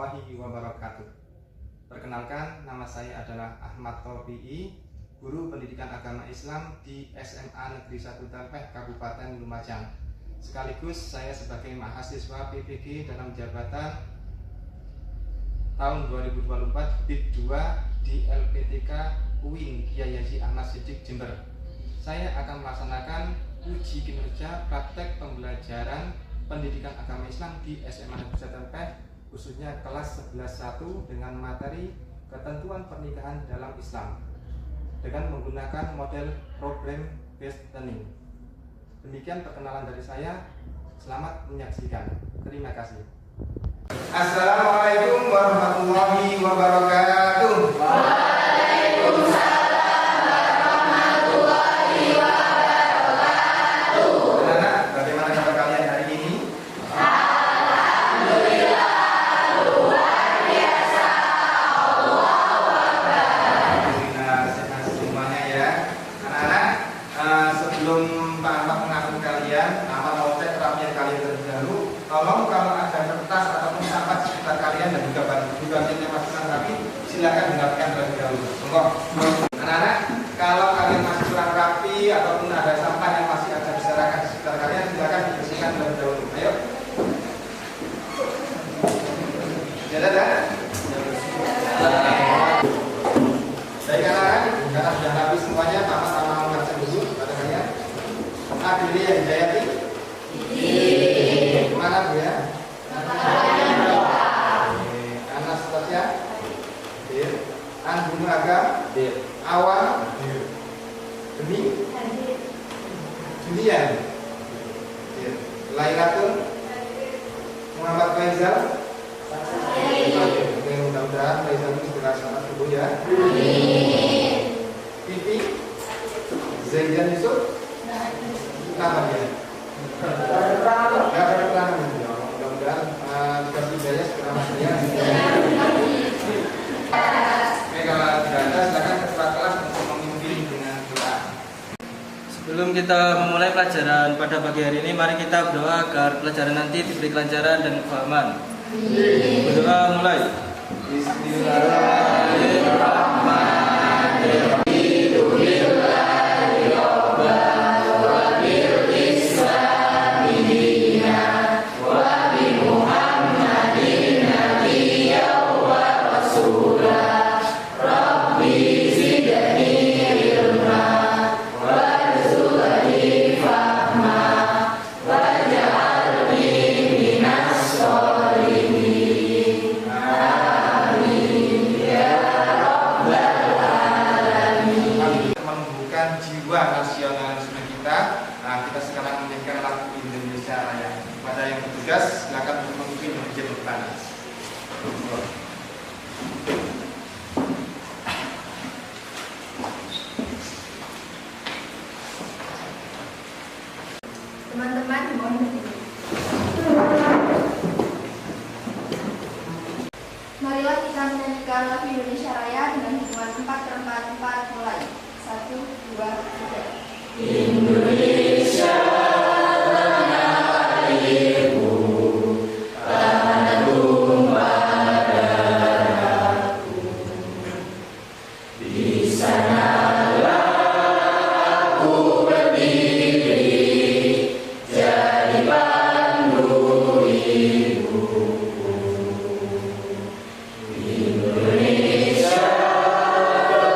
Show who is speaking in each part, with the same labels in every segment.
Speaker 1: warahmatullahi wabarakatuh. Perkenalkan, nama saya adalah Ahmad Taufi'i, guru pendidikan agama Islam di SMA Negeri 1 Telpeh, Kabupaten Lumajang. Sekaligus saya sebagai mahasiswa PPG dalam jabatan tahun 2024 BID 2 di LPTK UIN Kiai Haji Ahmad Siddiq Jember. Saya akan melaksanakan uji kinerja praktek pembelajaran pendidikan agama Islam di SMA Negeri 1 Telpeh, khususnya kelas 11.1 dengan materi ketentuan pernikahan dalam Islam dengan menggunakan model problem based learning. Demikian perkenalan dari saya. Selamat menyaksikan. Terima kasih. Assalamualaikum warahmatullahi wabarakatuh.
Speaker 2: Waalaikumsalam warahmatullahi wabarakatuh.
Speaker 1: Anak-anak, bagaimana kabar kalian hari ini?
Speaker 2: Alhamdulillah, luar biasa. Allahu Akbar.
Speaker 1: Alhamdulillah, sehat semuanya ya. Anak-anak, sebelum Pak Ahmad mengaku kalian, Ahmad mau cek kerapian kalian terlebih dahulu. Tolong kalau ada kertas ataupun sampah di sekitar kalian dan juga budgetnya masing-masing rapi, silakan dirapikan terlebih dahulu. Monggo. Anak-anak, kalau kalian masih kurang rapi ataupun ada sampah yang masih ada berserakan di sekitar kalian, silakan dibersihkan terlebih dahulu. Ayo. Dadah. Baik anak-anak, karena sudah habis semuanya, Pak Ahmad mau baca dulu pada kalian. Adili yang Jayati. Mana Bu ya? Anastasia. Anggun Aga. Awal. Demi. Julian. Lailatul. Muhammad Faizal. Mudah-mudahan Faizal ini segera selamat tubuh ya. Pipi. Zaidan Yusuf. Nama dia. Mudah-mudahan dikasih hidayah segera masuk ya. Oke, kalau tidak ada silakan ketua kelas untuk memimpin dengan doa.
Speaker 3: Sebelum kita memulai pelajaran pada pagi hari ini, mari kita berdoa agar pelajaran nanti diberi kelancaran dan kefahaman. Berdoa mulai. Bismillahirrahmanirrahim.
Speaker 1: Jiwa nasionalisme kita. Nah, kita sekarang menyanyikan lagu Indonesia Raya. Pada yang bertugas silakan untuk memimpin menuju depan.
Speaker 2: Teman-teman, mohon berdiri. Marilah kita menyanyikan lagu Indonesia Raya dengan hitungan 4-4-4 mulai. 1, 2, 3.
Speaker 3: Indonesia tanah airku, tanah tumpah darahku. Di sanalah aku berdiri, jadi pandu hidupku. Indonesia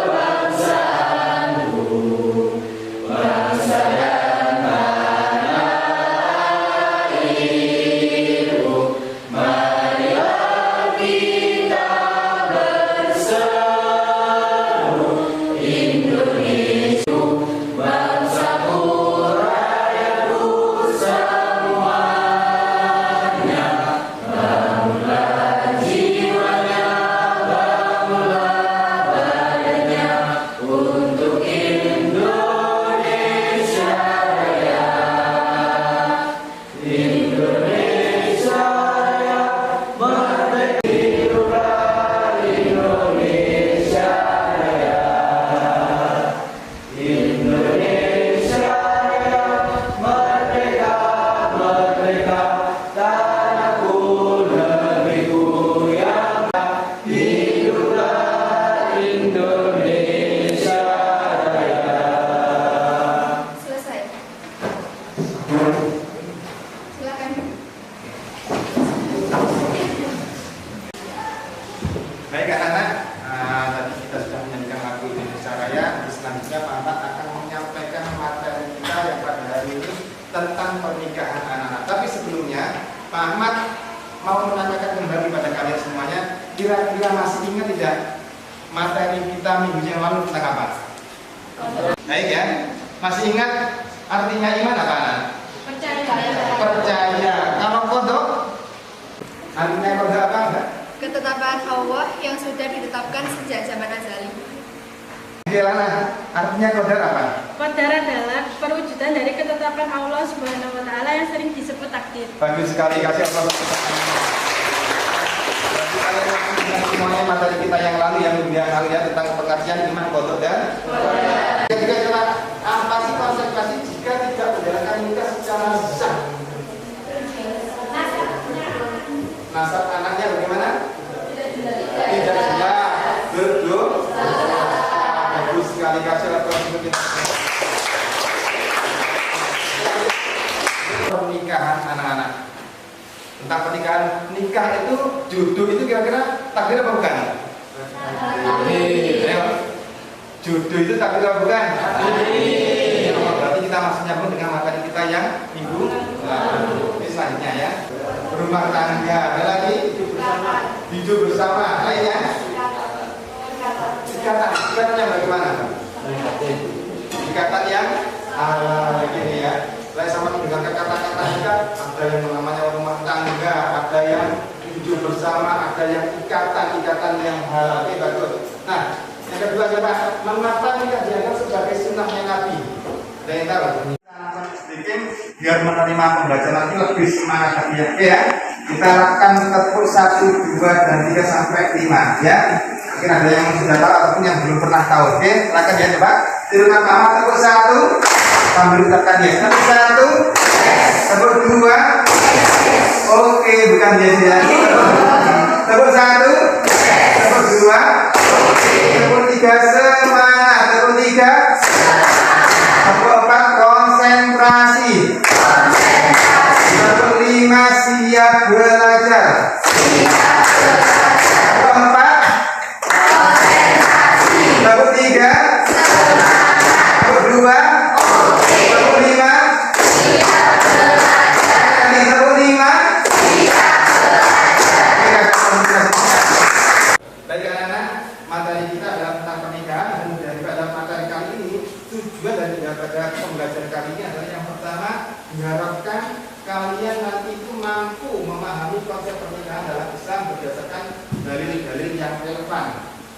Speaker 3: bangsa dan
Speaker 1: Baik anak-anak, tadi kita sudah menyanyikan lagu Indonesia Raya. Selanjutnya Pak Ahmad akan menyampaikan materi kita yang pada hari ini tentang pernikahan anak-anak. Tapi sebelumnya Pak Ahmad mau menanyakan kembali pada kalian semuanya, kira-kira masih ingat tidak materi kita minggu yang lalu tentang apa? Baik ya, masih ingat artinya iman apa anak? Percaya. Kalau kodok, artinya kodok apa enggak?
Speaker 2: Ketetapan Allah yang sudah ditetapkan sejak zaman azali.
Speaker 1: Gelana, artinya kodok apa?
Speaker 4: Qadar adalah perwujudan dari ketetapan Allah Subhanahu wa taala yang sering disebut takdir.
Speaker 1: Bagus sekali, kasih Allah. Semuanya materi kita yang lalu yang minggu yang lalu ya tentang pengertian iman, kodok dan juga coba apa sih konsekuensi jika tidak menjalankan nikah secara sah? Nasab anaknya bagaimana? Tidak jelas, berdosa. Bagus sekali, kasih Allah. Pernikahan anak-anak. Tentang pernikahan, nikah itu jodoh itu kira-kira takdir apa bukan? Ayo. Jodoh itu takdir apa bukan? Berarti kita masih nyambung dengan materi kita yang minggu lalu. Ini selanjutnya ya. Berumah tangga, ada lagi hidup bersama, lainnya ikatan yang bagaimana? Ikatan yang begini ya. Saya sama mendengarkan kata-kata ikat, ada yang namanya rumah tangga, ada yang hidup bersama, ada yang ikatan yang halal. Oke, bagus. Nah, yang kedua siapa? Mengapa nikah dianggap sebagai sunnahnya Nabi? Ada yang tahu? Sedikit biar menerima pembelajaran nanti lebih semangat lagi ya. Oke ya. Kita lakukan tepuk 1, 2, dan 3 sampai 5 ya. Mungkin ada yang sudah tahu ataupun yang belum pernah tahu. Oke, silakan ya coba. Tiru pertama tepuk 1 sambil tekan ya. Tepuk 1, tepuk 2. Oke, bukan biasa ya. Tepuk 1, tepuk 2, tepuk 3 semangat, tepuk 3, tepuk 4 konsentrasi, tepuk 5 siap belajar, tepuk 4 tepuk 3, tepuk 2, tepuk 5, tepuk 5. Baik anak-anak, materi kita adalah tentang pernikahan dan daripada materi kali ini tujuan daripada pembelajaran kali ini adalah yang pertama diharapkan kalian nanti itu mampu memahami konsep pernikahan dalam Islam berdasarkan dalil-dalil yang relevan.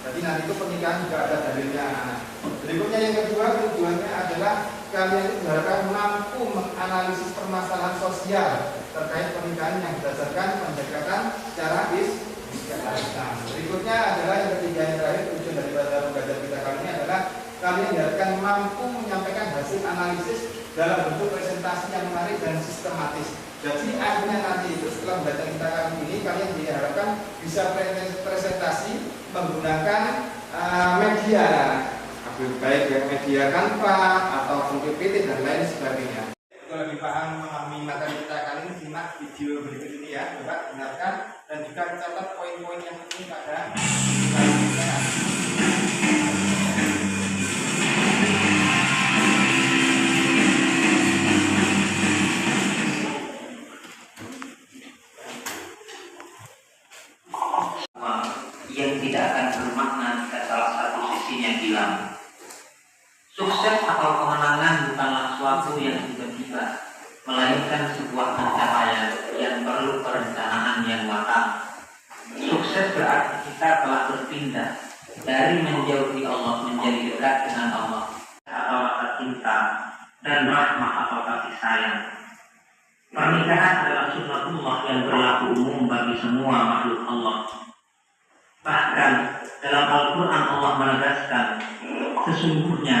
Speaker 1: Jadi nanti itu pernikahan juga ada dalilnya anak-anak. Berikutnya yang kedua tujuannya adalah kalian itu diharapkan mampu menganalisis permasalahan sosial terkait pernikahan yang berdasarkan pendekatan secara Islam. Berikutnya adalah yang ketiga yang terakhir tujuan daripada pembelajaran kita kali ini adalah kalian diharapkan mampu menyampaikan hasil analisis dalam bentuk presentasi yang menarik dan sistematis. Jadi akhirnya nanti itu setelah pembelajaran kita kali ini kalian diharapkan bisa presentasi menggunakan media, baik yang media Canva ataupun PPT dan lain sebagainya. Kalau lebih paham memahami materi kita kali ini, simak video berikut ini ya, coba dengarkan dan juga catat poin-poin yang penting pada
Speaker 5: yang tidak akan bermakna jika salah satu sisinya hilang. Sukses atau kemenangan bukanlah suatu yang tiba-tiba, melainkan sebuah pencapaian yang perlu perencanaan yang matang. Sukses berarti kita telah berpindah dari menjauhi Allah menjadi dekat dengan Allah, atau rasa cinta dan rahmah atau kasih sayang. Pernikahan adalah sunnatullah yang berlaku umum bagi semua makhluk Allah. Bahkan dalam Al-Quran Allah menegaskan, sesungguhnya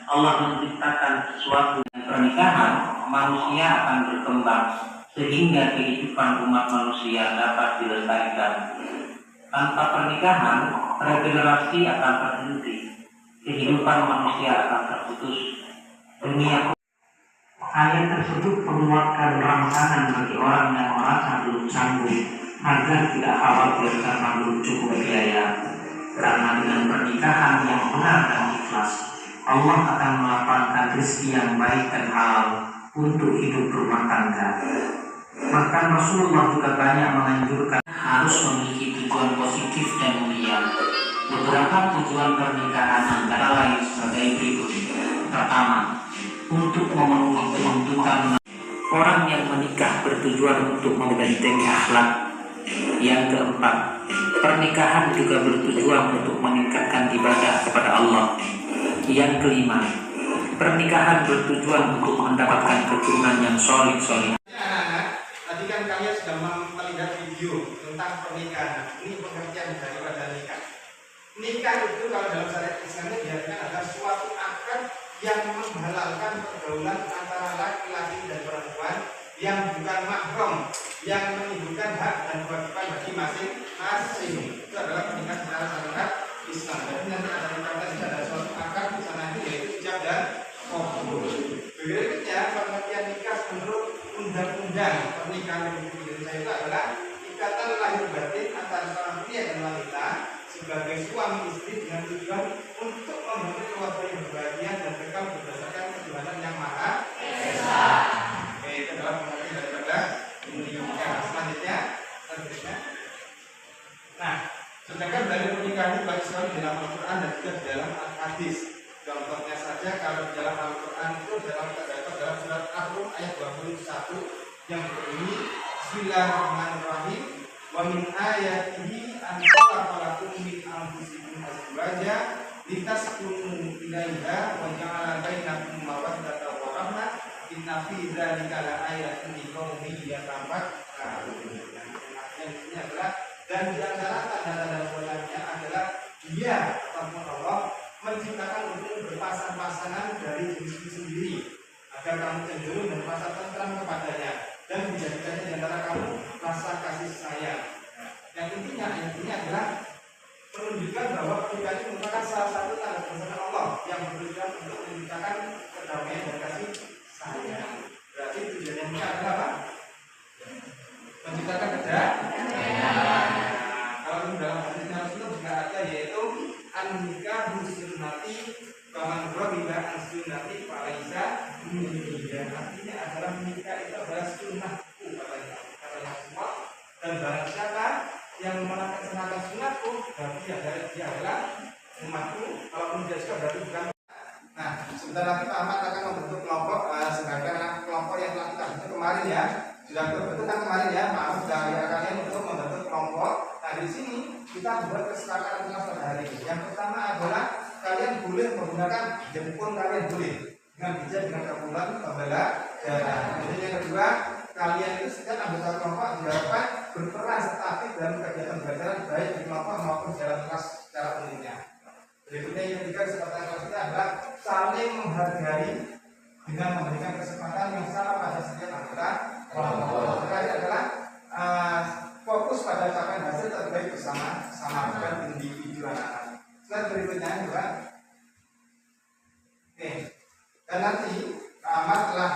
Speaker 5: Allah menciptakan sesuatu yang pernikahan, manusia akan berkembang sehingga kehidupan umat manusia dapat dilestarikan. Tanpa pernikahan, regenerasi akan terhenti, kehidupan manusia akan terputus. Dunia ayat tersebut menguatkan rangsangan bagi orang yang merasa belum sanggup agar tidak khawatir karena belum cukup dengan pernikahan yang benar dan ikhlas, Allah akan melapangkan rezeki yang baik dan halal untuk hidup berumah tangga. Bahkan Rasulullah juga banyak menganjurkan harus memiliki tujuan positif dan mulia. Beberapa tujuan pernikahan antara lain sebagai berikut. Pertama, untuk memenuhi tuntutan orang yang menikah bertujuan untuk membentengi akhlak. Yang keempat, pernikahan juga bertujuan untuk meningkatkan ibadah kepada Allah. Yang kelima, pernikahan bertujuan untuk mendapatkan keturunan yang solih-solih.
Speaker 1: Anak-anak, tadi kan kalian sudah melihat video tentang pernikahan. Ini pengertian daripada nikah. Nikah itu kalau dalam syariat Islam diartikan adalah suatu akad yang menghalalkan pergaulan antara laki-laki dan perempuan yang bukan mahram, yang menimbulkan hak dan kewajiban bagi masing-masing. Itu adalah pernikahan secara syariat Islam. Jadi nanti ada dikatakan ada suatu akad di sana itu yaitu ijab dan qabul. Berikutnya pengertian nikah menurut undang-undang pernikahan Republik Indonesia itu adalah ikatan lahir batin antara seorang pria dan wanita sebagai suami istri dengan tujuan untuk membentuk keluarga yang berbahagia dan kekal berdasarkan ketuhanan yang maha esa. Oke, itu adalah pengertian daripada nikah. Selanjutnya. Nah, sedangkan dari pernikahan itu banyak sekali di dalam Al-Quran dan juga di dalam hadis. Contohnya saja kalau di dalam Al-Quran itu dalam surat Ar-Rum ayat 21 yang berbunyi Bismillahirrahmanirrahim. Wa min ayatihi an khalaqalakum min anfusikum azwaja litaskunu ilaiha wa ja'ala bainakum mawaddatan wa rahmah inna fi dzalika laayatin liqaumin yatafakkarun. Yang ini adalah dan di antara tanda-tanda buatannya adalah Dia ataupun Allah menciptakan untuk berpasang-pasangan dari jenis sendiri agar kamu cenderung dan merasa tentram kepadanya dan menjadikannya di antara kamu rasa kasih sayang. Yang intinya ayat ini adalah menunjukkan bahwa pernikahan itu merupakan salah satu tanda kebesaran Allah yang bertujuan untuk menciptakan kedamaian dan kasih sayang. Berarti tujuannya nikah adalah apa? Menciptakan kedamaian. Kalau di dalam hadis Rasulullah juga ada yaitu an-nikahu sunnati faman rabiba an-sunnati falaisa minni. Artinya adalah menikah itu adalah sunnahku katanya Allah. Dan barang siapa yang melaksanakan sunnahku berarti dia adalah umatku. Kalaupun dia suka berarti bukan. Nah, sebentar lagi Pak Ahmad akan membentuk kelompok sebagai kelompok yang telah kita bentuk kemarin ya. Sudah terbentuk kan kemarin ya, Pak Ahmad sudah ajak kalian untuk membentuk kelompok. Nah, di sini kita buat kesepakatan kelas pada hari ini. Yang pertama adalah kalian boleh menggunakan jempol, kalian boleh dengan bijak dengan kabulan pembela darah. Kemudian yang kedua, kalian itu setiap anggota kelompok diharapkan berperan serta aktif dalam kegiatan belajar baik di kelompok maupun di dalam kelas secara umumnya. Berikutnya yang ketiga kesepakatan kelas kita adalah saling menghargai dengan memberikan kesempatan yang sama pada setiap anggota kelompok. Terakhir adalah fokus pada capaian hasil terbaik bersama bukan individu anak-anak. Slide berikutnya juga. Oke. Dan nanti Pak Ahmad telah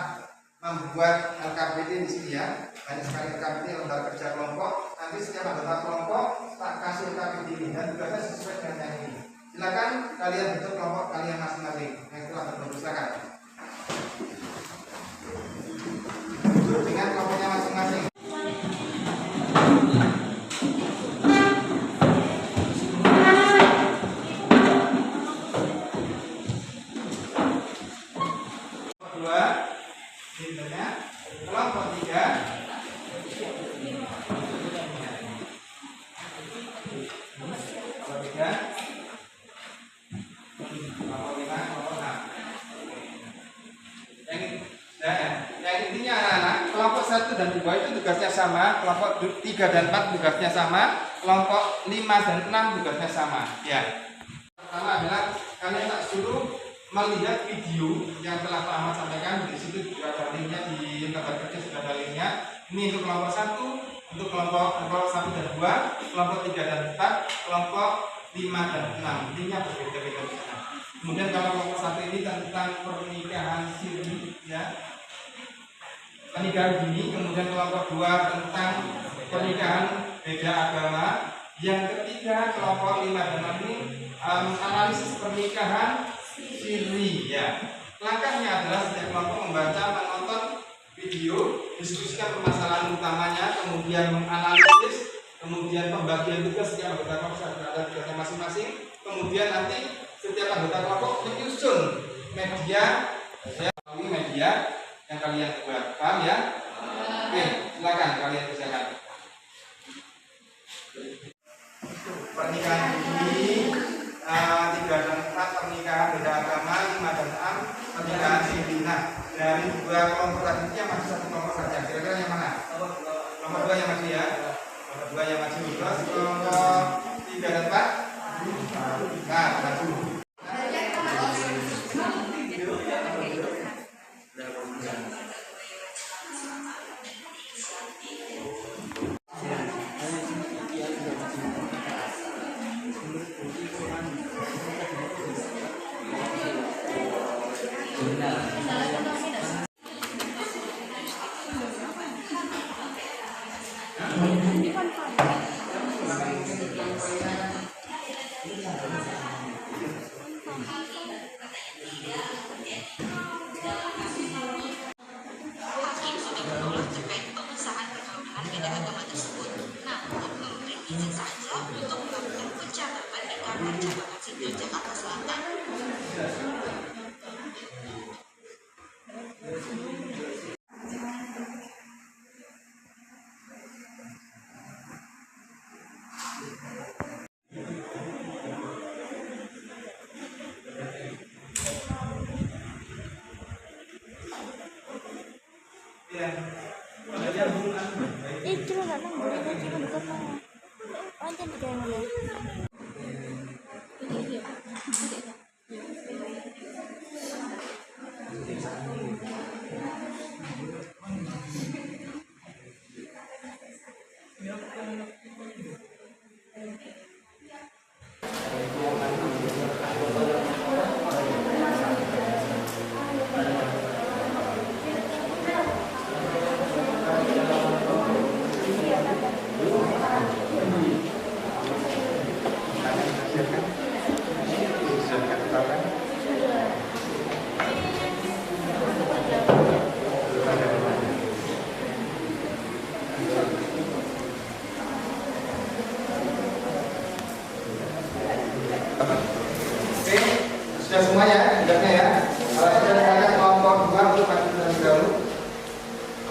Speaker 1: membuat LKPD di sini ya. Banyak sekali LKPD lembar kerja kelompok. Nanti setiap anggota kelompok tak kasih LKPD ini dan tugasnya sesuai dengan yang ini. Silakan kalian bentuk kelompok kalian masing-masing. Yang telah terbentuk silakan. Bentuk dengan kelompoknya masing-masing. Kelompok 3 yang intinya anak-anak kelompok 1 dan 2 itu tugasnya sama, kelompok 3 dan 4 tugasnya sama, kelompok 5 dan 6 tugasnya sama ya. Pertama adalah kalian tak suruh melihat video yang telah Pak Ahmad sampaikan. Di situ juga ada linknya, di lembar kerja sudah ada linknya. Ini untuk kelompok 1, untuk kelompok 1 dan 2, kelompok 3 dan 4, kelompok 5 dan 6. Linknya berbeda-beda di sana. Kemudian kalau kelompok 1 ini tentang pernikahan siri ya, pernikahan dini. Kemudian kelompok 2 tentang pernikahan beda agama. Yang ketiga kelompok 5 dan 6 ini analisis pernikahan siri ya. Langkahnya adalah setiap kelompok membaca, menonton video, diskusikan permasalahan utamanya, kemudian menganalisis, kemudian pembagian tugas setiap anggota kelompok ada tugasnya masing-masing, kemudian nanti setiap anggota kelompok menyusun media, media yang kalian buat, paham ya? Oke, silakan kalian kerjakan. Pernikahan ini 3 dan 4, pernikahan beda agama, 5 dan 6, pernikahan siri. Nah, dari 2 kelompok tadi yang masih 1 kelompok saja. Kira-kira yang mana? Nomor 2 yang maju ya. Nomor 2 yang maju. Terus kelompok 3 dan 4. Nah, maju. Sudah semuanya, tugasnya ya. Kalau sudah silakan kelompok 2 untuk maju terlebih dahulu.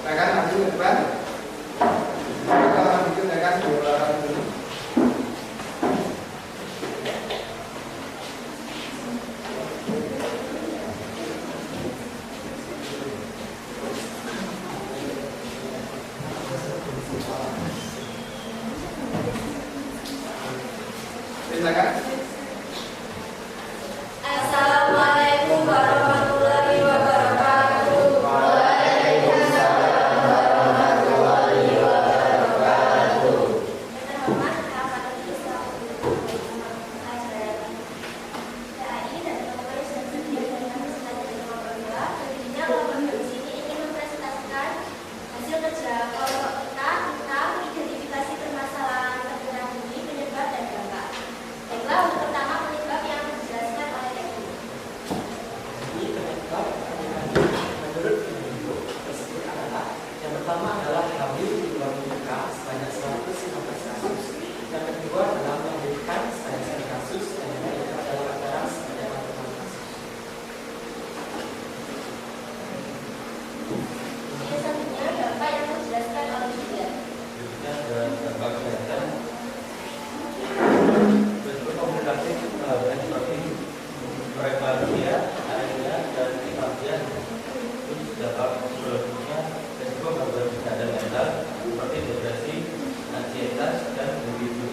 Speaker 1: Silakan maju ke depan. Kalau maju silakan belakang dulu. Silakan.
Speaker 2: Assalamualaikum warahmatullahi wabarakatuh. Waalaikumsalam warahmatullahi wabarakatuh. Terhormat Bapak Islam PAI dan Bapak Islam dari Universitas Papua. Tentunya kelompok di sini ingin mempresentasikan hasil kerja kelompok kita tentang identifikasi permasalahan perguruan tinggi, penyebab dan dampak. Baiklah, untuk pertama penyebab yang dijelaskan oleh Ibu.
Speaker 6: Menurut Ibu tersebut adalah yang pertama adalah hamil di luar nikah sebanyak 115 kasus. Yang kedua adalah melahirkan sebanyak 1 kasus dan yang ketiga adalah pacaran sebanyak 46 kasus.
Speaker 2: Yang selanjutnya dampak yang dijelaskan oleh Ibu.
Speaker 3: Berikutnya ada dampak kesehatan bentuk komunikasi kebahagiaan seperti bahagia, akhirnya dan kebahagiaan. Terus dampak psikologisnya resiko gangguan kesehatan mental seperti depresi, ansietas dan begitu.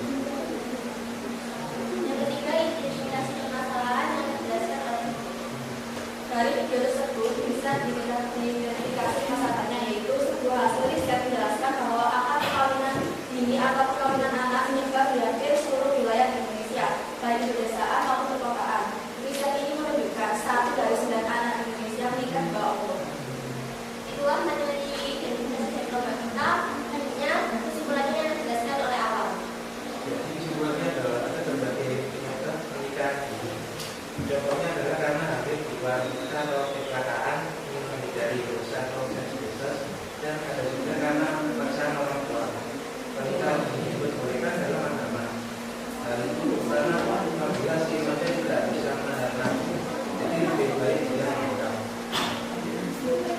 Speaker 2: Yang ketiga, identifikasi permasalahan yang dijelaskan oleh Ibu. Dari video tersebut bisa diidentifikasi masalahnya, yaitu sebuah hasil riset menjelaskan bahwa angka perkawinan dini atau perkawinan anak menyebar di hampir seluruh wilayah Indonesia, baik di pedesaan maupun perkotaan. Riset ini menunjukkan 1 dari 9 anak Indonesia menikah di bawah umur. Itulah materi identifikasi dari kelompok kita. Selanjutnya kesimpulannya yang dijelaskan oleh Awal.
Speaker 6: Jadi kesimpulannya adalah ada berbagai penyebab pernikahan
Speaker 1: wanita atau kecelakaan ingin menghindari dosa atau dosa, dan ada juga karena paksaan orang tua. Wanita ini diperbolehkan dalam agama. Hal itu karena apabila si istri tidak bisa menahan nafsu, jadi lebih baik dia menikah.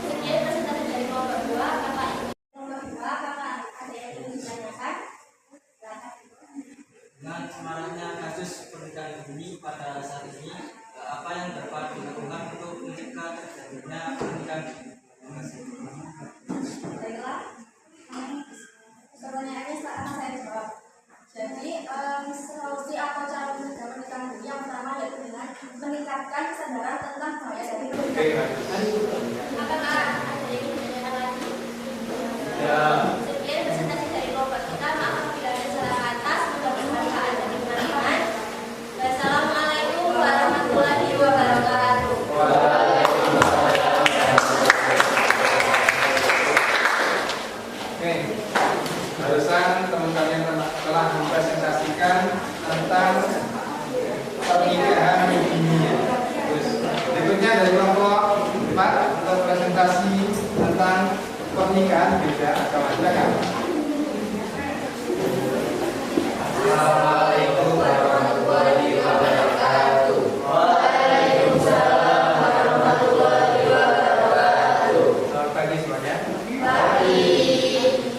Speaker 2: Sekian presentasi dari kelompok 2, Kakak. Kelompok 2, Kakak ada yang ingin ditanyakan?
Speaker 3: Dengan semaraknya kasus pernikahan dini pada saat ini, apa yang dapat dilakukan untuk mencegah terjadinya pernikahan dini? Terima kasih.
Speaker 2: Baiklah, pertanyaannya sekarang saya jawab. Jadi, solusi atau cara mencegah pernikahan dini yang pertama yaitu dengan meningkatkan kesadaran tentang bahaya dari pernikahan. Akan ada yang ingin ditanyakan lagi?
Speaker 3: Ya.
Speaker 2: Sekian presentasi dari kelompok kita. Maaf apabila ada salah kata. Semoga bermanfaat dan digunakan. Wassalamualaikum warahmatullahi wabarakatuh.
Speaker 1: Oke, barusan teman-teman telah mempresentasikan tentang pernikahan dini. Terus berikutnya dari kelompok 4 untuk presentasi tentang pernikahan beda agama. Silakan. Assalamualaikum warahmatullahi wabarakatuh. Waalaikumsalam warahmatullahi wabarakatuh. Selamat pagi semuanya.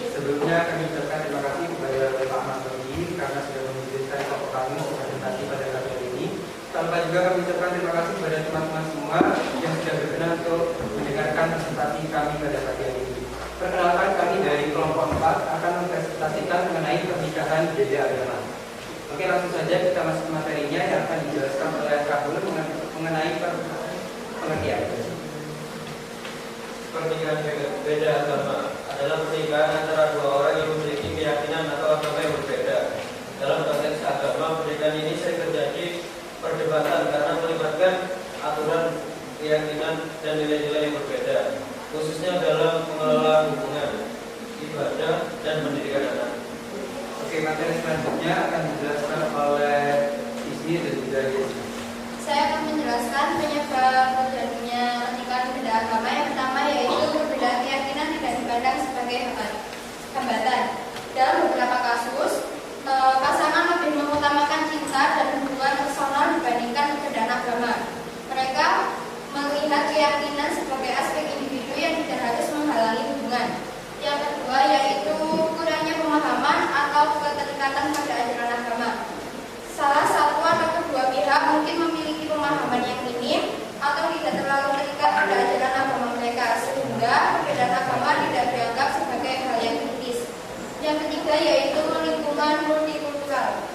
Speaker 1: Sebelumnya kami ucapkan terima kasih kepada Bapak Ahmad Tobi karena sudah mengizinkan kelompok kami untuk presentasi pada kali ini. Tanpa juga kami ucapkan terima kasih kepada teman-teman semua yang sudah berkenan untuk mendengarkan presentasi kami pada pagi hari ini. Perkenalkan, kami dari kelompok 4 akan mempresentasikan mengenai pernikahan beda agama. Oke, langsung saja kita masuk ke materinya yang akan dijelaskan oleh Kabul mengenai pengertian.
Speaker 7: Pernikahan beda agama adalah pernikahan antara dua orang yang memiliki keyakinan atau agama yang berbeda. Dalam konteks agama, pernikahan ini sering terjadi perdebatan karena melibatkan aturan, keyakinan, dan nilai-nilai yang berbeda, khususnya dalam mengelola hubungan, ibadah, dan pendidikan anak.
Speaker 1: Oke, materi selanjutnya akan dijelaskan oleh Ismi dan juga Yesi.
Speaker 2: Saya akan menjelaskan penyebab terjadinya pernikahan beda agama. Yang pertama yaitu perbedaan keyakinan tidak dipandang sebagai hambatan. Dalam beberapa kasus, pasangan lebih mengutamakan cinta dan hubungan personal dibandingkan perbedaan agama. Mereka melihat keyakinan sebagai aspek individu yang tidak harus menghalangi hubungan. Yang kedua yaitu kurangnya pemahaman atau keterikatan pada ajaran agama. Salah satu atau kedua pihak mungkin memiliki pemahaman yang minim atau tidak terlalu terikat pada ajaran agama mereka, sehingga perbedaan agama tidak dianggap sebagai hal yang kritis. Yang ketiga yaitu lingkungan multikultural.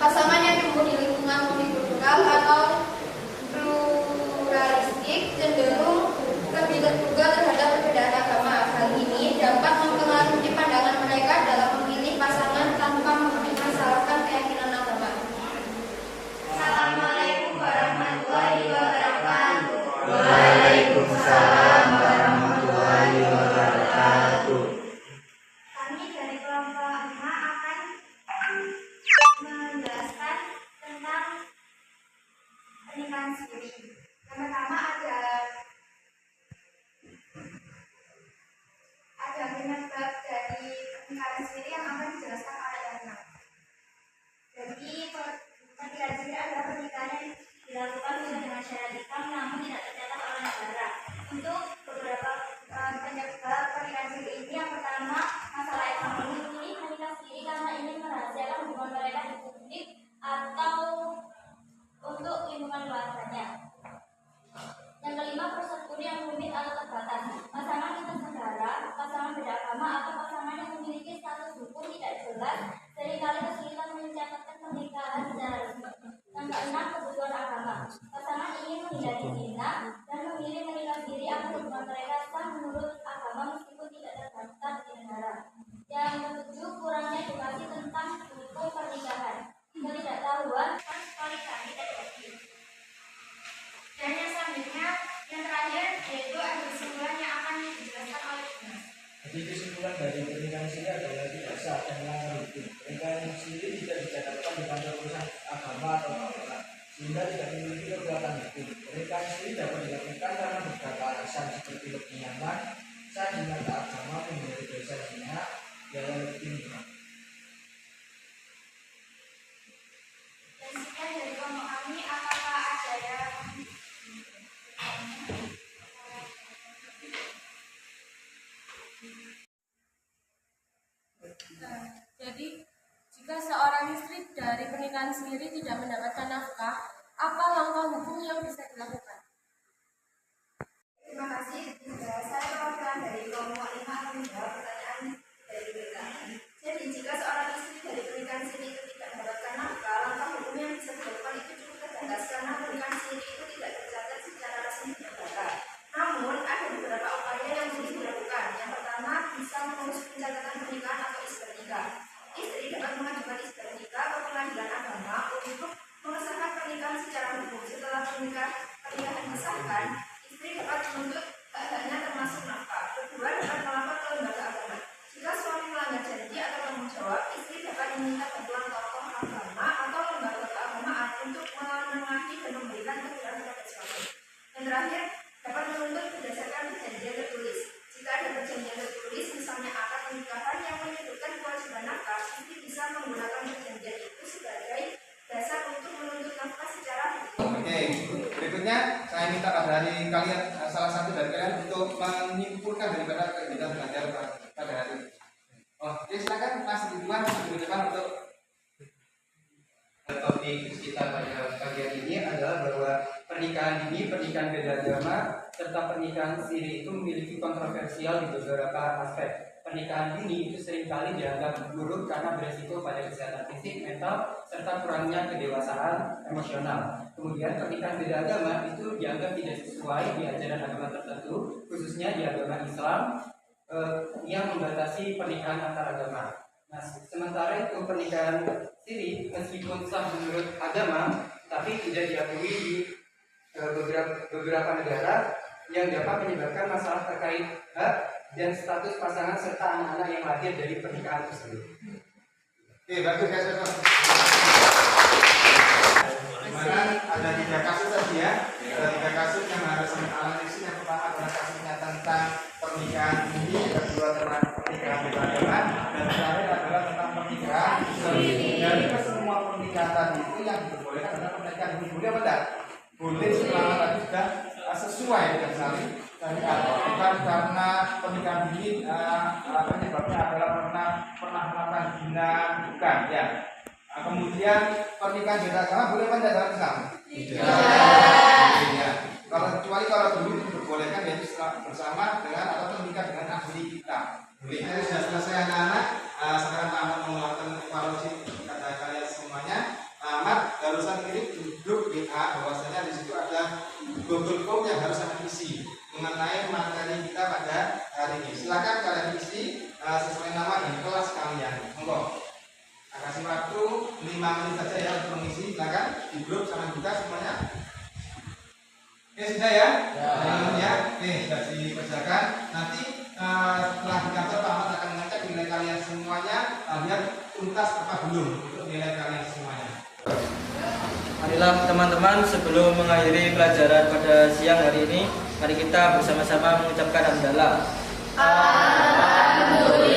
Speaker 2: Pasangan yang tumbuh di lingkungan multikultural atau pluralistik cenderung lebih terbuka terhadap perbedaan agama. Hal ini dapat mempengaruhi pandangan mereka dalam memilih pasangan tanpa mempermasalahkan keyakinan agama. Assalamualaikum warahmatullahi wabarakatuh.
Speaker 8: Waalaikumsalam warahmatullahi wabarakatuh.
Speaker 2: Kami dari kelompok 5 akan menjelaskan tentang pernikahan siri. Yang pertama ada penyebab dari pernikahan siri yang akan dijelaskan oleh Erna. Jadi pernikahan siri adalah pernikahan yang dilakukan sesuai dengan syariat Islam namun tidak tercatat oleh negara. Untuk beberapa penyebab pernikahan siri ini, yang pertama masalah ekonomi. Menikah siri karena ingin merahasiakan hubungan mereka di publik atau untuk lingkungan keluarganya. Yang kelima, prosedur yang rumit atau terbatas. Pasangan lintas negara, pasangan beda agama, atau pasangan yang memiliki status hukum tidak jelas seringkali kesulitan mencatatkan pernikahan secara resmi. Yang keenam, kebutuhan agama. Pasangan ingin menghindari zina dan memilih menikah siri agar hubungan mereka sah menurut agama meskipun tidak terdaftar di negara. Yang ketujuh, kurangnya edukasi tentang hukum pernikahan. Ketidaktahuan pernikahan tidak terjadi. Dan yang selanjutnya, yang terakhir yaitu ada kesimpulan yang akan dijelaskan oleh Dimas.
Speaker 3: Jadi kesimpulan dari pernikahan siri adalah tidak sah dan melanggar hukum. Pernikahan siri tidak dicatatkan di kantor urusan agama atau keagamaan.
Speaker 6: sehingga tidak memiliki kekuatan hukum. Pernikahan siri dapat dilakukan karena beberapa alasan seperti lebih nyaman, sah di mata agama, menghindari dosa zina, biaya lebih tinggi.
Speaker 2: Dan sekian dari kelompok kami, apakah ada yang
Speaker 4: Jadi, jika seorang istri dari pernikahan sendiri tidak mendapatkan nafkah, apa langkah hukum yang bisa dilakukan?
Speaker 2: Terima kasih. Saya perwakilan dari kelompok 5 akan menjawab pertanyaan dari mereka. Jadi jika seorang istri dari pernikahan siri itu tidak mendapatkan nafkah, langkah hukum yang bisa dilakukan itu cukup terbatas karena pernikahan siri itu tidak tercatat secara resmi di negara. Namun ada beberapa upaya yang bisa dilakukan. Yang pertama, bisa mengurus pencatatan pernikahan atau istiqnikah. Istri dapat mengajukan istiqnikah ke pengadilan agama untuk mengesahkan pernikahan secara hukum. Setelah pernikahan disahkan, istri dapat menuntut hak-haknya termasuk nafkah. Kedua, dapat melapor ke lembaga agama. Jika suami melanggar janji atau tanggung jawab, istri dapat meminta bantuan tokoh agama atau lembaga keagamaan untuk menengahi dan memberikan teguran kepada suami. Yang terakhir, dapat menuntut berdasarkan perjanjian tertulis. Jika ada perjanjian tertulis, misalnya akad pernikahan yang menyebutkan kewajiban nafkah, istri bisa menggunakan perjanjian itu sebagai dasar untuk menuntut nafkah secara hukum.
Speaker 1: Oke, berikutnya saya minta pada hari kalian, salah satu dari kalian untuk menyimpulkan daripada kita belajar pada hari ini. Oke, silakan Mas Ridwan di depan untuk
Speaker 3: topik kita pada pagi hari ini adalah bahwa pernikahan dini, pernikahan beda agama, serta pernikahan siri itu memiliki kontroversial di beberapa aspek. Pernikahan dini itu seringkali dianggap buruk karena beresiko pada kesehatan fisik, mental, serta kurangnya kedewasaan emosional. Kemudian pernikahan beda agama itu dianggap tidak sesuai di ajaran agama tertentu, khususnya di agama Islam yang membatasi pernikahan antar agama. Nah, sementara itu pernikahan siri meskipun sah menurut agama, tapi tidak diakui di beberapa negara yang dapat menyebabkan masalah terkait hak dan status pasangan serta anak-anak yang lahir dari pernikahan tersebut.
Speaker 1: Oke, bagus ya saudara. Dimana ada 3 kasus tadi ya. Ada 3 kasus yang harus menganalisis. Yang pertama adalah kasusnya tentang pernikahan dini, yang kedua tentang pernikahan beda agama, dan terakhir adalah tentang pernikahan siri. Dari semua pernikahan tadi itu yang diperbolehkan adalah pernikahan dini. Boleh apa tidak? Boleh selama tadi sudah sesuai dengan syariat. Bukan karena pernikahan dini penyebabnya adalah pernah melakukan zina, bukan ya. Kemudian pernikahan beda agama boleh apa tidak dalam Islam? Tidak. Ya. Kecuali kalau dulu diperbolehkan yaitu bersama dengan atau menikah dengan ahli kita. Boleh. Ini sudah selesai anak-anak. Sekarang Ahmad melakukan evaluasi kata kalian semuanya. Ahmad barusan kirim duduk WA bahwasanya di situ ada Google Form yang harus Anda isi mengenai materi kita pada hari ini. Silakan kalian isi sesuai nama dan kelas kalian. Monggo. Kasih waktu 5 menit saja ya untuk mengisi. Silakan di grup sama juga semuanya. Oke, sudah ya? Ya. Oke, sudah dikerjakan. Nanti setelah di kantor Pak Ahmad akan mengecek nilai kalian semuanya. Lihat tuntas apa belum untuk nilai kalian semuanya.
Speaker 3: Marilah teman-teman, sebelum mengakhiri pelajaran pada siang hari ini, mari kita bersama-sama mengucapkan hamdalah.
Speaker 2: Alhamdulillah.